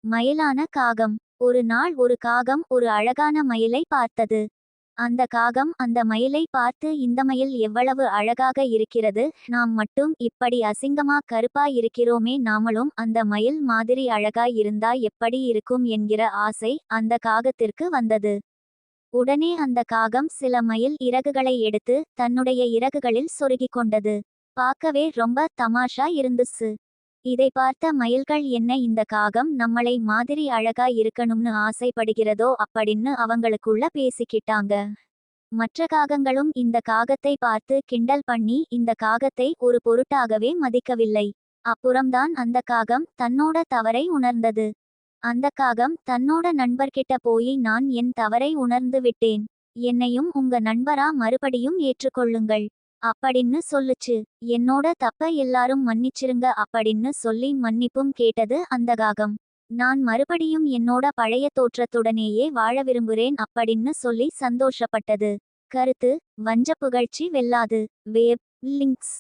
மயிலான காகம். ஒரு நாள் ஒரு காகம் ஒரு அழகான மயிலை பார்த்தது. அந்த காகம் அந்த மயிலை பார்த்து, இந்த மயில் எவ்வளவு அழகாக இருக்கிறது, நாம் மட்டும் இப்படி அசிங்கமா கருப்பா இருக்கிறோமே, நாமளும் அந்த மயில் மாதிரி அழகாய் இருந்தா எப்படி இருக்கும் என்கிற ஆசை அந்த காகத்திற்கு வந்தது. உடனே அந்த காகம் சில மயில் இறகுகளை எடுத்து தன்னுடைய இறகுகளில் சொருகிக் கொண்டது. பார்க்கவே ரொம்ப தமாஷா இருந்துச்சு. இதை பார்த்த மயில்கள், என்ன இந்த காகம் நம்மளை மாதிரி அழகா இருக்கணும்னு ஆசைப்படுகிறதோ அப்படின்னு அவங்களுக்குள்ள பேசிக்கிட்டாங்க. மற்ற காகங்களும் இந்த காகத்தை பார்த்து கிண்டல் பண்ணி இந்த காகத்தை ஒரு பொருட்டாகவே மதிக்கவில்லை. அப்புறம்தான் அந்த காகம் தன்னோட தவறை உணர்ந்தது. அந்த காகம் தன்னோட நண்பர்கிட்ட போய், நான் என் தவறை உணர்ந்து விட்டேன், என்னையும் உங்க நண்பரா மறுபடியும் ஏற்றுக்கொள்ளுங்கள் அப்படின்னு சொல்லுச்சு. என்னோட தப்ப எல்லாரும் மன்னிச்சிருங்க அப்படின்னு சொல்லி மன்னிப்பும் கேட்டது அந்த காகம். நான் மறுபடியும் என்னோட பழைய தோற்றத்துடனேயே வாழ விரும்புகிறேன் அப்படின்னு சொல்லி சந்தோஷப்பட்டது. கருத்து: வஞ்ச புகழ்ச்சி வெல்லாது. Vape links.